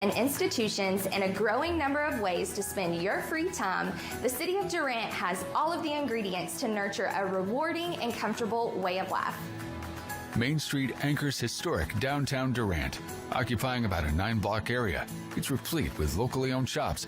and institutions, and a growing number of ways to spend your free time, the City of Durant has all of the ingredients to nurture a rewarding and comfortable way of life. Main Street anchors historic downtown Durant, occupying about a 9-block area. It's replete with locally owned shops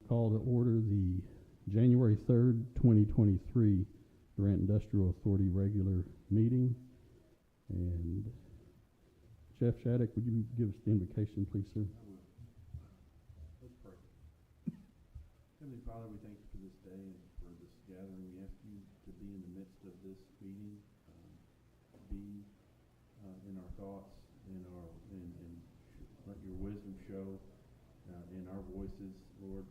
Call to order the January 3rd, 2023 Durant Industrial Authority regular meeting. And Jeff Shattuck, would you give us the invocation, please, sir? Let's pray. Heavenly Father, we thank you for this day and for this gathering. We ask you to be in the midst of this meeting, be in our thoughts, and let your wisdom show in our voices, Lord.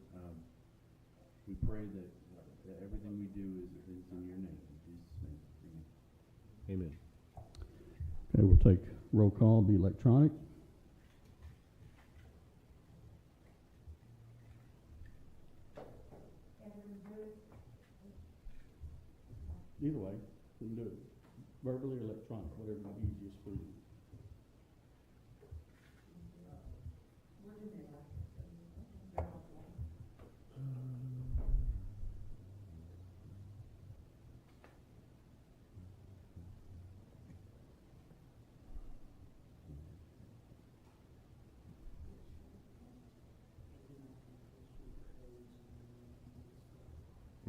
We pray that everything we do is in your name. In Jesus' name, amen. Okay, we'll take roll call, be electronic. Either way, we can do it verbally or electronic, whatever is easiest for you.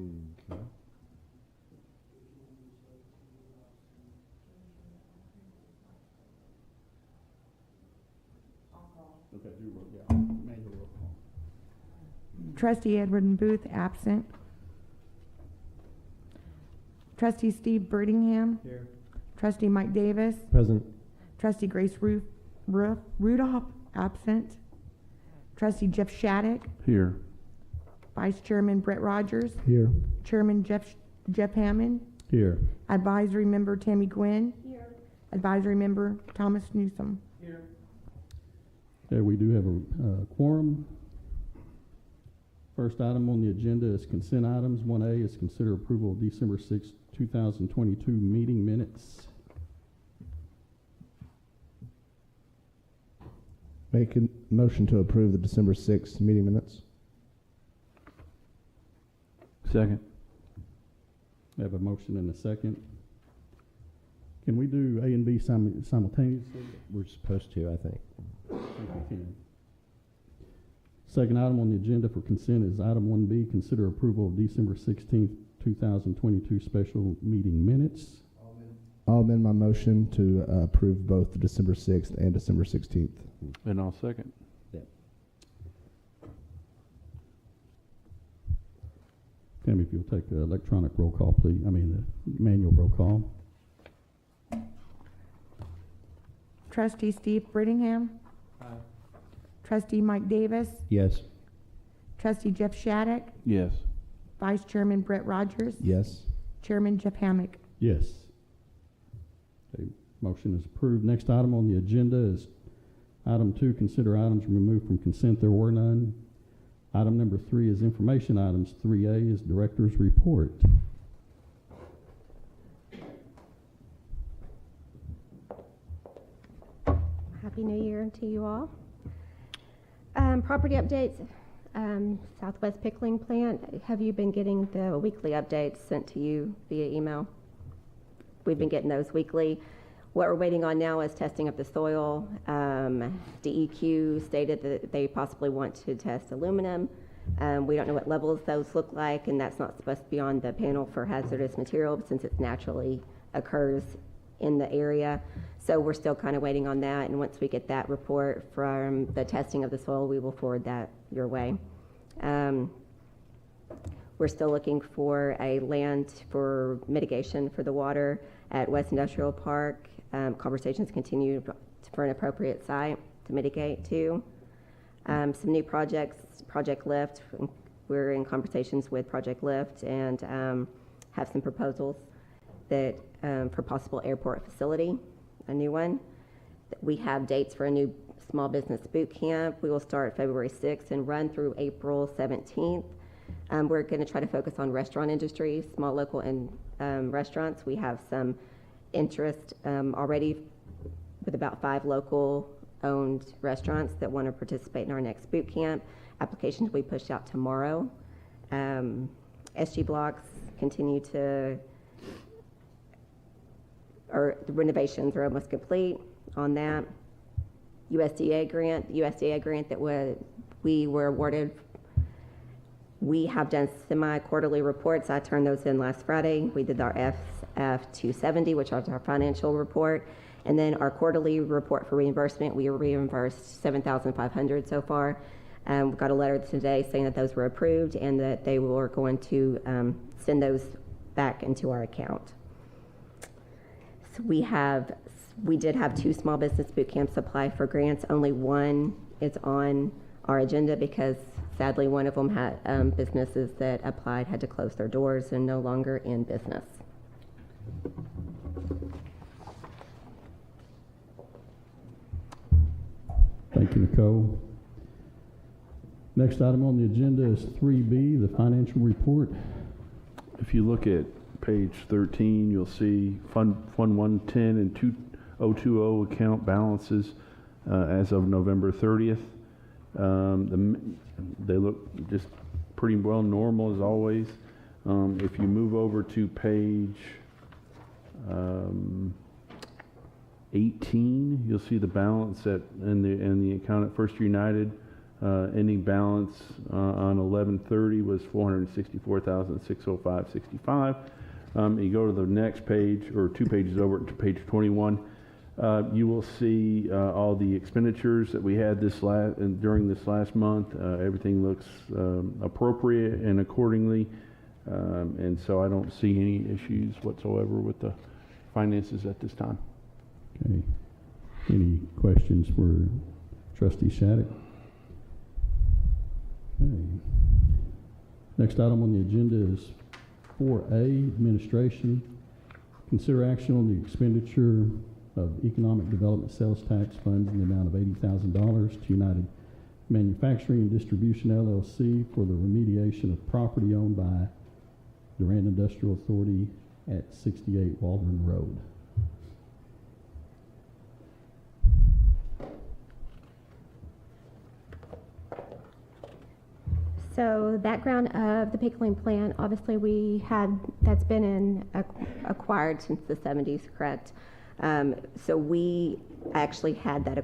Okay. Okay, manual roll call. Trustee Edward Booth, absent. Trustee Steve Brittingham. Here. Trustee Mike Davis. Present. Trustee Grace Rudolph, absent. Trustee Jeff Shattuck. Here. Vice Chairman Brett Rogers. Here. Chairman Jeff Hammond. Here. Advisory Member Tammy Gwynn. Here. Advisory Member Thomas Newsom. Here. Okay, we do have a quorum. First item on the agenda is consent items. 1A is consider approval of December 6, 2022 meeting minutes. Make a motion to approve the December 6th meeting minutes. Second. We have a motion and a second. Can we do A and B simultaneously? We're supposed to, I think. I think we can. Second item on the agenda for consent is item 1B, consider approval of December 16th, 2022 special meeting minutes. I'll amend my motion to approve both the December 6th and December 16th. And I'll second. Tammy, if you'll take the electronic roll call, please. I mean, the manual roll call. Trustee Steve Brittingham. Aye. Trustee Mike Davis. Yes. Trustee Jeff Shattuck. Yes. Vice Chairman Brett Rogers. Yes. Chairman Jeff Hammack. Yes. Okay, motion is approved. Next item on the agenda is item 2, consider items removed from consent. There were none. Item number 3 is information items. 3A is director's report. Happy New Year to you all. Property updates, Southwest Pickling Plant. Have you been getting the weekly updates sent to you via email? We've been getting those weekly. What we're waiting on now is testing of the soil. DEQ stated that they possibly want to test aluminum. We don't know what levels those look like, and that's not supposed to be on the panel for hazardous material since it naturally occurs in the area. So we're still kind of waiting on that, and once we get that report from the testing of the soil, we will forward that your way. We're still looking for a land for mitigation for the water at West Industrial Park. Conversations continue for an appropriate site to mitigate to. Some new projects, Project Lift. We're in conversations with Project Lift and have some proposals that for possible airport facility, a new one. We have dates for a new small business boot camp. We will start February 6th and run through April 17th. We're going to try to focus on restaurant industry, small local and restaurants. We have some interest already with about 5 local owned restaurants that want to participate in our next boot camp. Applications we push out tomorrow. SG Blocks continue to, or the renovations are almost complete on that. USDA grant, the USDA grant that we were awarded. We have done semi-quarterly reports. I turned those in last Friday. We did our FF 270, which is our financial report. And then our quarterly report for reimbursement, we were reimbursed $7,500 so far. We got a letter today saying that those were approved and that they were going to send those back into our account. So we did have 2 small business boot camps apply for grants. Only one is on our agenda because sadly one of them had businesses that applied had to close their doors and no longer in business. Thank you, Nicole. Next item on the agenda is 3B, the financial report. If you look at page 13, you'll see Fund 110 and 2020 account balances as of November 30th. They look just pretty well normal as always. If you move over to page 18, you'll see the balance in the account at First United. Ending balance on 11/30 was $464,605.65. You go to the next page, or 2 pages over to page 21. You will see all the expenditures that we had during this last month. Everything looks appropriate and accordingly, and so I don't see any issues whatsoever with the finances at this time. Okay. Any questions for Trustee Shattuck? Okay. Next item on the agenda is 4A, administration. Consider action on the expenditure of economic development sales tax funds in the amount of $80,000 to United Manufacturing and Distribution LLC for the remediation of property owned by Durant Industrial Authority at 68 Waldron Road. So background of the pickling plant, obviously that's been acquired since the 70s, correct? So we actually had that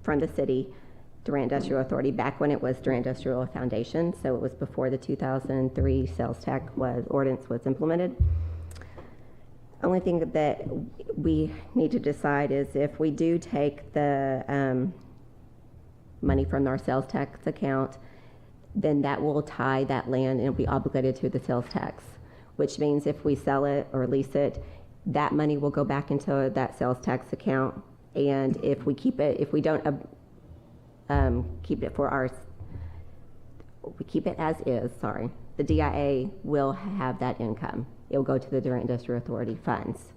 from the city, Durant Industrial Authority, back when it was Durant Industrial Foundation. So it was before the 2003 sales tax ordinance was implemented. Only thing that we need to decide is if we do take the money from our sales tax account, then that will tie that land and it'll be obligated to the sales tax, which means if we sell it or lease it, that money will go back into that sales tax account. And if we keep it, if we don't keep it for our, we keep it as is, sorry, the DIA will have that income. It will go to the Durant Industrial Authority funds.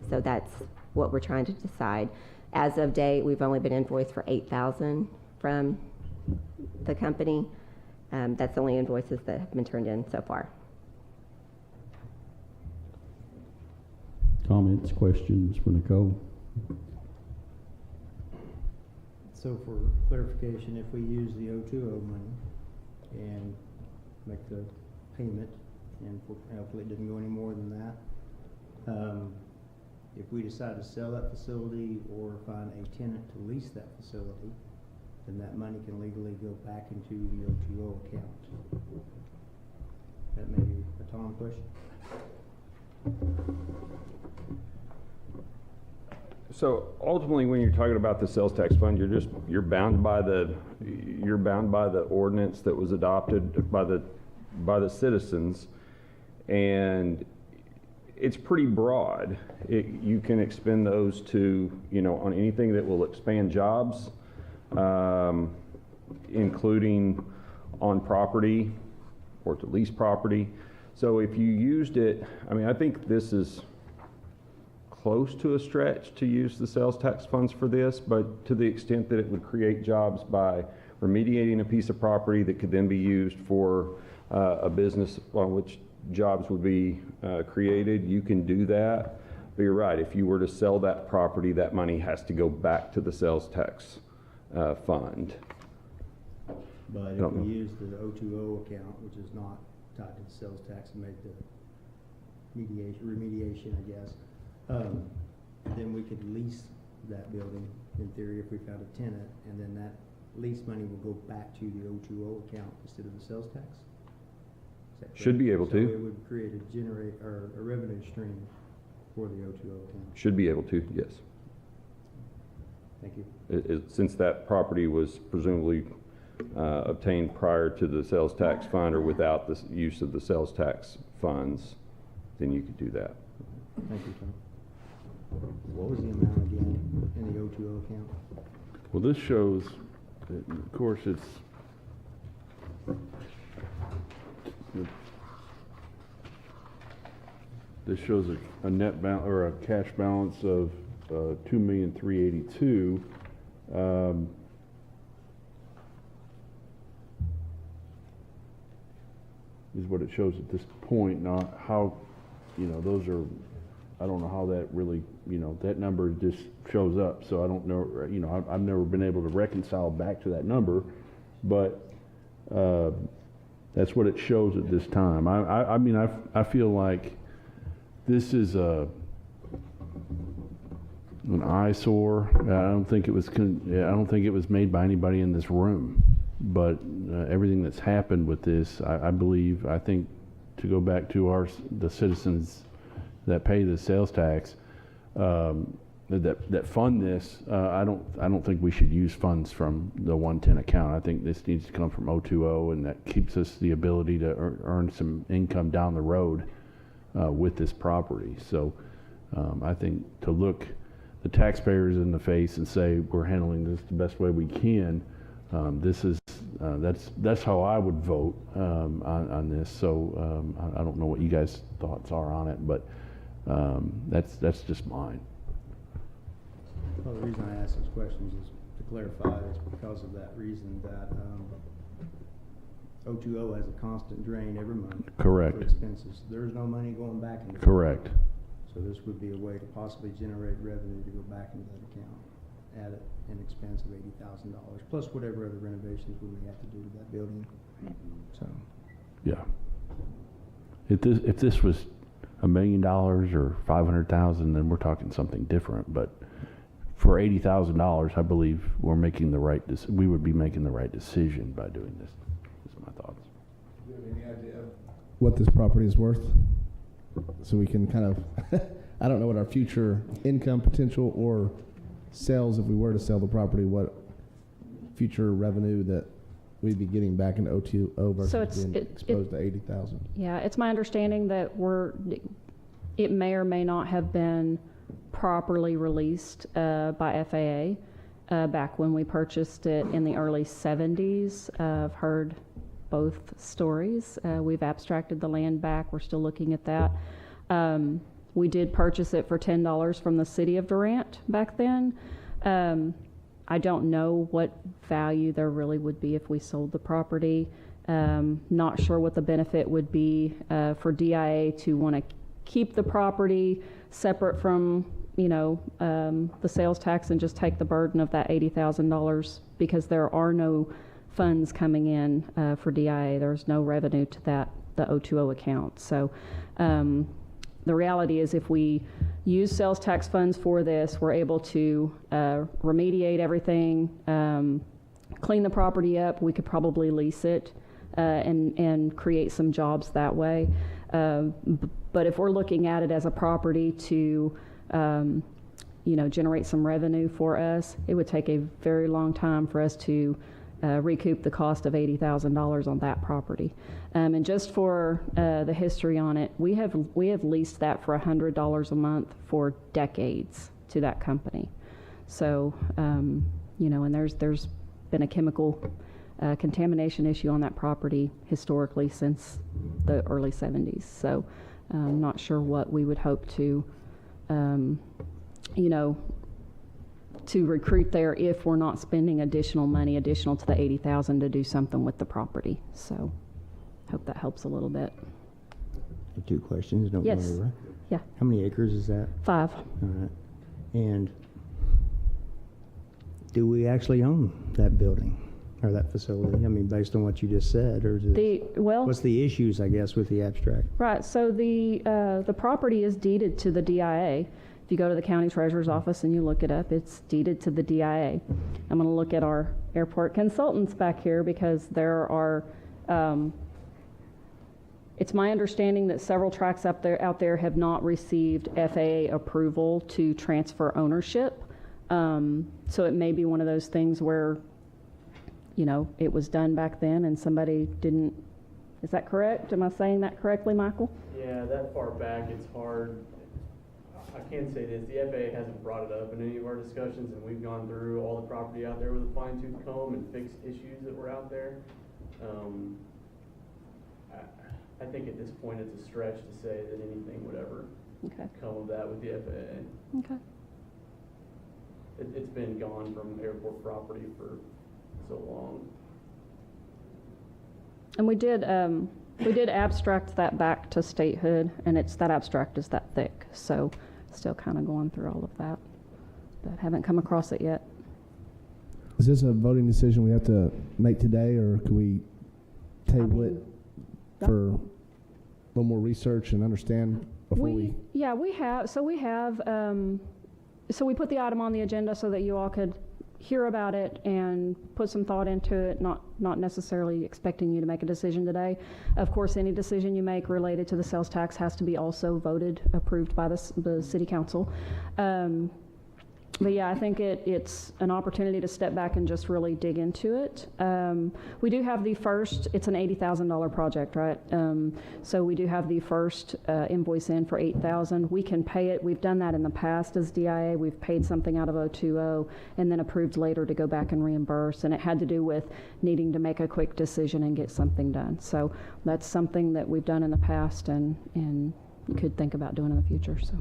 So that's what we're trying to decide. As of date, we've only been invoiced for $8,000 from the company. That's the only invoices that have been turned in so far. Comments, questions for Nicole? So for clarification, if we use the O2O money and make the payment, and hopefully it didn't go any more than that, if we decide to sell that facility or find a tenant to lease that facility, then that money can legally go back into the O2O account. That may be a Tom question. So ultimately, when you're talking about the sales tax fund, you're bound by the ordinance that was adopted by the citizens, and it's pretty broad. You can expend those to, on anything that will expand jobs, including on property or to lease property. So if you used it, I think this is close to a stretch to use the sales tax funds for this, but to the extent that it would create jobs by remediating a piece of property that could then be used for a business on which jobs would be created, you can do that. But you're right, if you were to sell that property, that money has to go back to the sales tax fund. But if we use the O2O account, which is not tied to the sales tax, and make the remediation, I guess, then we could lease that building, in theory, if we found a tenant, and then that lease money will go back to the O2O account instead of the sales tax? Is that correct? Should be able to. So it would create a revenue stream for the O2O account. Should be able to, yes. Thank you. Since that property was presumably obtained prior to the sales tax fund or without the use of the sales tax funds, then you could do that. Thank you, Tom. What was the amount again in the O2O account? Well, this shows, that, of course, this shows a net balance or a cash balance of $2,382,000. Is what it shows at this point. Now, how, those are, I don't know how that really, that number just shows up. So I don't know, I've never been able to reconcile back to that number, but that's what it shows at this time. I feel like this is an eyesore. I don't think it was made by anybody in this room. But everything that's happened with this, I think, to go back to the citizens that pay the sales tax, that fund this, I don't think we should use funds from the 110 account. I think this needs to come from O2O, and that keeps us the ability to earn some income down the road with this property. So I think to look the taxpayers in the face and say we're handling this the best way we can, that's how I would vote on this. So I don't know what you guys' thoughts are on it, but that's just mine. Well, the reason I ask those questions is to clarify, is because of that reason that O2O has a constant drain every month. Correct. For expenses. There's no money going back into. Correct. So this would be a way to possibly generate revenue to go back into that account at an expense of $80,000, plus whatever other renovations we may have to do to that building. So. Yeah. If this was $1 million or $500,000, then we're talking something different. But for $80,000, I believe we would be making the right decision by doing this. That's my thoughts. Do you have any idea what this property is worth? So we can kind of, I don't know what our future income potential or sales, if we were to sell the property, what future revenue that we'd be getting back in O2O versus So it's- being exposed to 80,000. Yeah, it's my understanding that it may or may not have been properly released by FAA back when we purchased it in the early 70s. I've heard both stories. We've abstracted the land back. We're still looking at that. We did purchase it for $10 from the city of Durant back then. I don't know what value there really would be if we sold the property. Not sure what the benefit would be for DIA to want to keep the property separate from, the sales tax and just take the burden of that $80,000 because there are no funds coming in for DIA. There's no revenue to the O2O account. So the reality is if we use sales tax funds for this, we're able to remediate everything, clean the property up. We could probably lease it and create some jobs that way. But if we're looking at it as a property to generate some revenue for us, it would take a very long time for us to recoup the cost of $80,000 on that property. And just for the history on it, we have leased that for $100 a month for decades to that company. So, and there's been a chemical contamination issue on that property historically since the early 70s. So I'm not sure what we would hope to, to recruit there if we're not spending additional money, additional to the $80,000 to do something with the property. So hope that helps a little bit. 2 questions, don't Yes. worry. Yeah. How many acres is that? 5. All right. And do we actually own that building or that facility? I mean, based on what you just said, or is it, what's the issues, I guess, with the abstract? Right. So the property is deeded to the DIA. If you go to the county treasurer's office and you look it up, it's deeded to the DIA. I'm going to look at our airport consultants back here because there are. It's my understanding that several tracts out there have not received FAA approval to transfer ownership. So it may be one of those things where, it was done back then and somebody didn't. Is that correct? Am I saying that correctly, Michael? Yeah, that far back, it's hard. I can say this, the FAA hasn't brought it up in any of our discussions, and we've gone through all the property out there with a fine-tooth comb and fixed issues that were out there. I think at this point it's a stretch to say that anything would ever come of that with the FAA. Okay. It's been gone from airport property for so long. And we did abstract that back to statehood, and that abstract is that thick. So still kind of going through all of that, but haven't come across it yet. Is this a voting decision we have to make today, or can we table it for a little more research and understand before we? Yeah, we have. So we have. So we put the item on the agenda so that you all could hear about it and put some thought into it, not necessarily expecting you to make a decision today. Of course, any decision you make related to the sales tax has to be also approved by the city council. But yeah, I think it's an opportunity to step back and just really dig into it. We do have the first, it's an $80,000 project, right? So we do have the first invoice in for $8,000. We can pay it. We've done that in the past as DIA. We've paid something out of O2O and then approved later to go back and reimburse. And it had to do with needing to make a quick decision and get something done. So that's something that we've done in the past and you could think about doing in the future. So.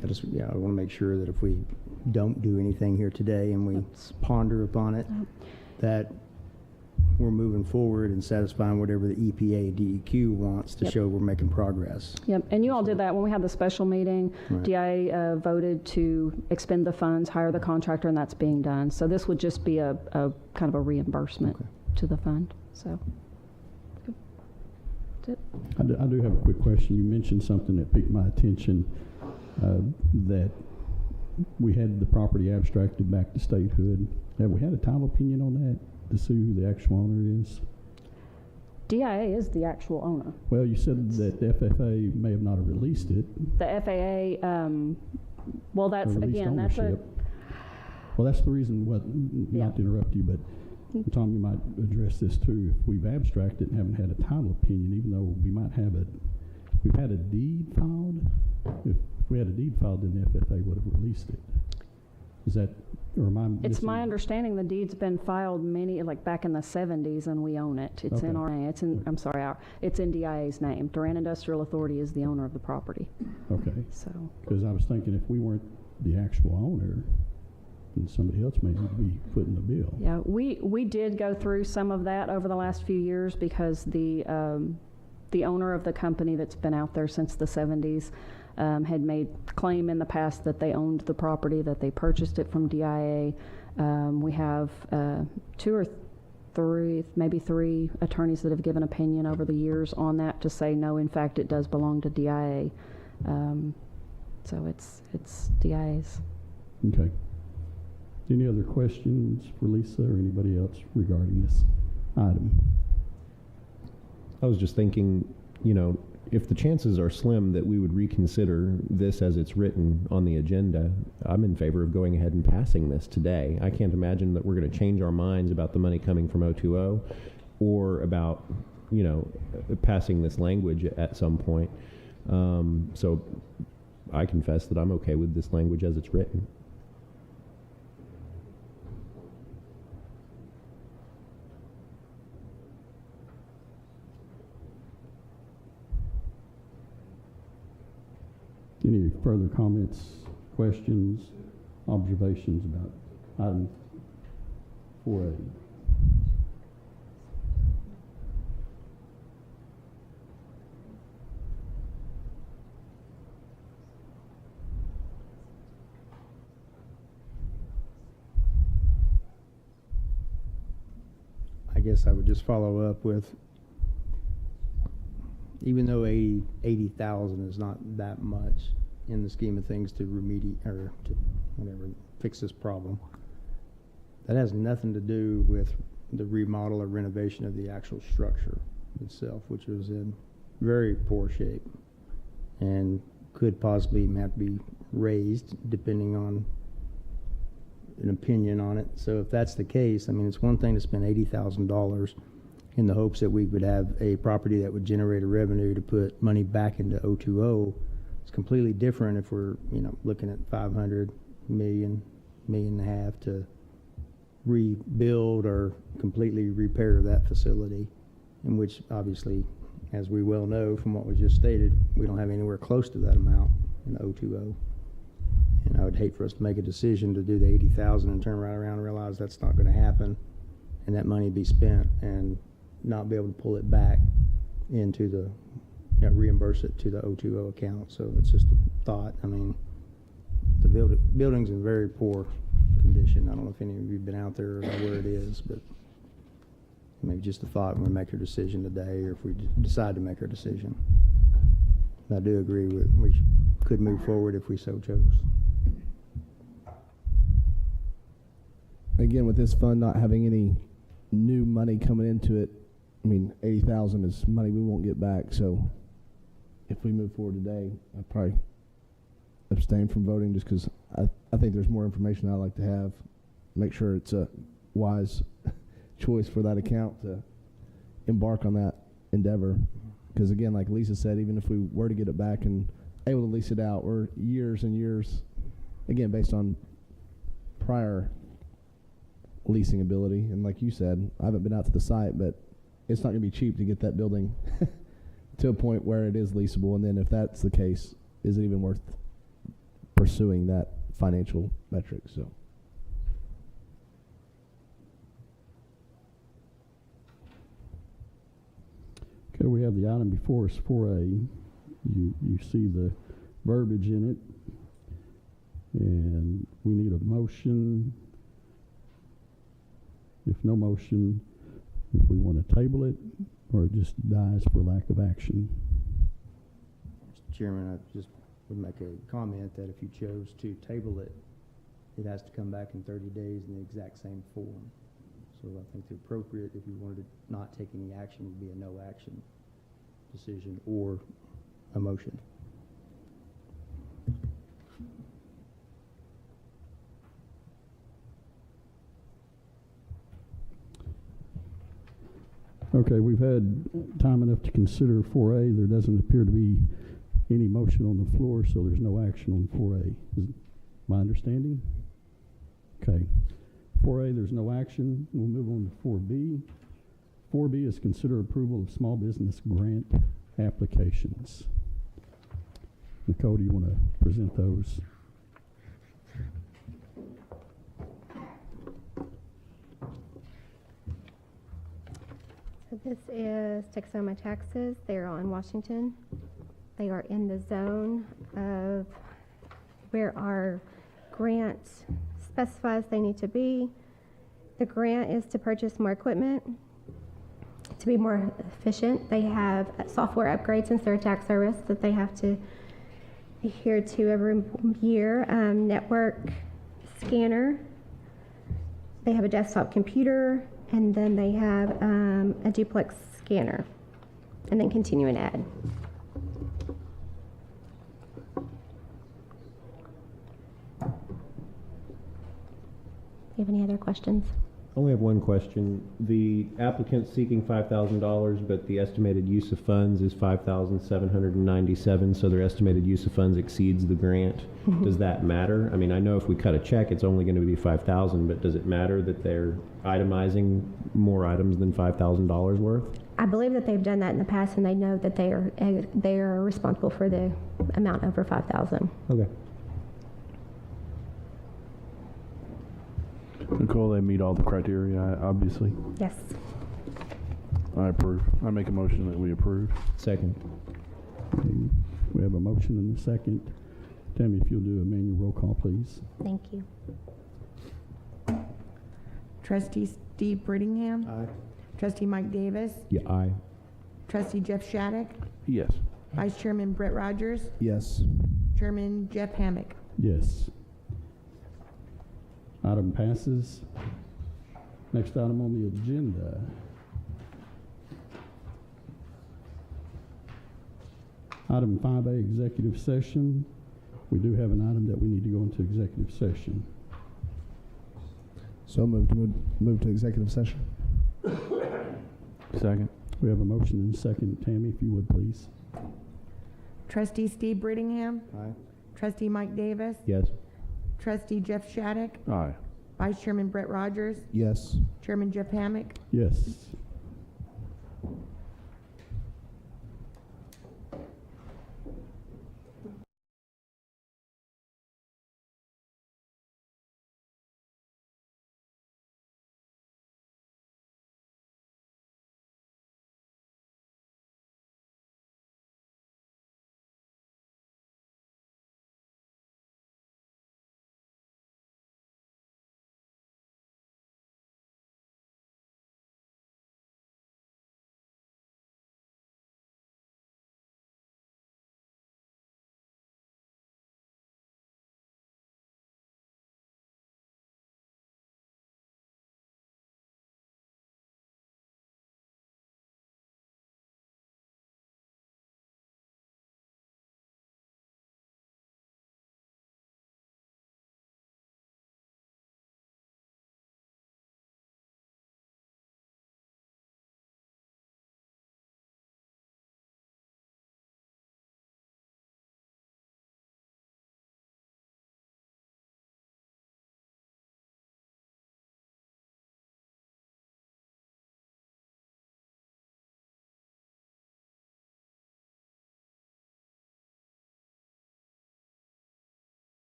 I want to make sure that if we don't do anything here today and we ponder upon it, that we're moving forward and satisfying whatever the EPA, DEQ wants to show we're making progress. Yep, and you all did that when we had the special meeting. Right. DIA voted to expend the funds, hire the contractor, and that's being done. So this would just be a kind of a reimbursement to the fund. So. That's it. I do have a quick question. You mentioned something that piqued my attention. That we had the property abstracted back to statehood. Have we had a title opinion on that to see who the actual owner is? DIA is the actual owner. Well, you said that the FAA may have not released it. The FAA, well, that's again, ownership. Well, that's the reason. Not to interrupt you, but Tom, you might address this too. If we've abstracted and haven't had a title opinion, even though we might have we've had a deed filed. If we had a deed filed, then the FFA would have released it. Is that, or am I missing? It's my understanding the deed's been filed like back in the 70s, and we own it. It's in our, it's in DIA's name. Durant Industrial Authority is the owner of the property. Okay. So. Because I was thinking if we weren't the actual owner, then somebody else may need to be footing the bill. Yeah, we did go through some of that over the last few years because the owner of the company that's been out there since the 70s had made claim in the past that they owned the property, that they purchased it from DIA. We have 2 or 3, maybe 3 attorneys that have given opinion over the years on that to say, no, in fact, it does belong to DIA. So it's DIA's. Okay. Any other questions for Lisa or anybody else regarding this item? I was just thinking, you know, if the chances are slim that we would reconsider this as it's written on the agenda, I'm in favor of going ahead and passing this today. I can't imagine that we're going to change our minds about the money coming from O2O or about, you know, passing this language at some point. So I confess that I'm okay with this language as it's written. Any further comments, questions, observations about item 4A? I guess I would just follow up with, even though 80,000 is not that much in the scheme of things to remediate or to whatever fix this problem, that has nothing to do with the remodel or renovation of the actual structure itself, which was in very poor shape and could possibly have to be raised depending on an opinion on it. So if that's the case, I mean, it's one thing to spend $80,000 in the hopes that we would have a property that would generate a revenue to put money back into O2O. It's completely different if we're, you know, looking at 500 million, $1.5 million to rebuild or completely repair that facility, in which obviously, as we well know from what was just stated, we don't have anywhere close to that amount in O2O. And I would hate for us to make a decision to do the 80,000 and turn right around and realize that's not going to happen, and that money be spent and not be able to pull it back into the, you know, reimburse it to the O2O account. So it's just a thought. I mean, the building's in very poor condition. I don't know if any of you have been out there or know where it is, but maybe just a thought when we make our decision today, or if we decide to make our decision. I do agree with we could move forward if we so chose. Again, with this fund not having any new money coming into it, I mean, 80,000 is money we won't get back. So if we move forward today, I'd probably abstain from voting just because I think there's more information I'd like to have. Make sure it's a wise choice for that account to embark on that endeavor. Because again, like Lisa said, even if we were to get it back and able to lease it out, we're years and years, again, based on prior leasing ability. And like you said, I haven't been out to the site, but it's not going to be cheap to get that building to a point where it is leasable. And then if that's the case, is it even worth pursuing that financial metric? So. Okay, we have the item before us, 4A. You see the verbiage in it, and we need a motion. If no motion, if we want to table it, or it just dies for lack of action. Mr. Chairman, I just would make a comment that if you chose to table it, it has to come back in 30 days in the exact same form. So I think the appropriate, if you wanted to not take any action, would be a no action decision or a motion. Okay, we've had time enough to consider 4A. There doesn't appear to be any motion on the floor, so there's no action on 4A. Is my understanding? Okay. 4A, there's no action. We'll move on to 4B. 4B is consider approval of small business grant applications. Nicole, do you want to present those? So this is Texoma Taxes. They're on Washington. They are in the zone of where our grant specifies they need to be. The grant is to purchase more equipment to be more efficient. They have software upgrades into their tax service that they have to adhere to every year. Network scanner. They have a desktop computer, and then they have a duplex scanner, and then continue and add. Do you have any other questions? I only have one question. The applicant's seeking $5,000, but the estimated use of funds is $5,797, so their estimated use of funds exceeds the grant. Does that matter? I mean, I know if we cut a check, it's only going to be $5,000, but does it matter that they're itemizing more items than $5,000 worth? I believe that they've done that in the past, and they know that they are responsible for the amount over 5,000. Okay. Nicole, they meet all the criteria, obviously. Yes. I approve. I make a motion that we approve. Second. Okay, we have a motion and a second. Tammy, if you'll do a manual roll call, please. Thank you. Trustee Steve Brittingham. Aye. Trustee Mike Davis. Yeah, aye. Trustee Jeff Shattuck. Yes. Vice Chairman Brett Rogers. Yes. Chairman Jeff Hammack. Yes. Item passes. Next item on the agenda. Item 5A, executive session. We do have an item that we need to go into executive session. So move to executive session. Second. We have a motion and a second. Tammy, if you would, please. Trustee Steve Brittingham. Aye. Trustee Mike Davis. Yes. Trustee Jeff Shattuck. Aye. Vice Chairman Brett Rogers. Yes. Chairman Jeff Hammack. Yes.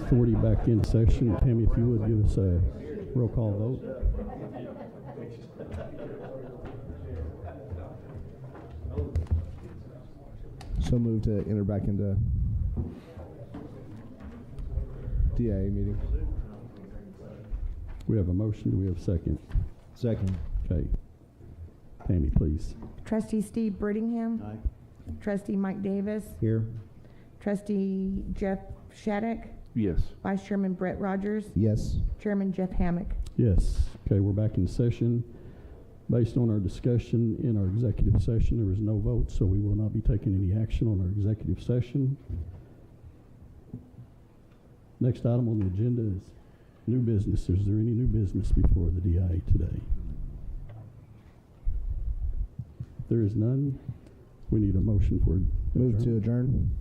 Authority back in session. Tammy, if you would give us a roll call vote. So move to enter back into DIA meeting. We have a motion. Do we have a second? Second. Okay. Tammy, please. Trustee Steve Brittingham. Aye. Trustee Mike Davis. Here. Trustee Jeff Shattuck. Yes. Vice Chairman Brett Rogers. Yes. Chairman Jeff Hammock. Yes. Okay, we're back in session. Based on our discussion in our executive session, there was no vote, so we will not be taking any action on our executive session. Next item on the agenda is new business. Is there any new business before the DIA today? If there is none, we need a motion for Move to adjourn.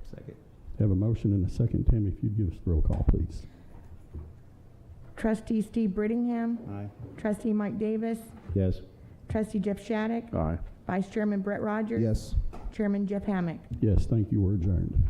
Second. Have a motion and a second. Tammy, if you'd give us the roll call, please. Trustee Steve Brittingham. Aye. Trustee Mike Davis. Yes. Trustee Jeff Shattuck. Aye. Vice Chairman Brett Rogers. Yes. Chairman Jeff Hammock. Yes, thank you. We're adjourned.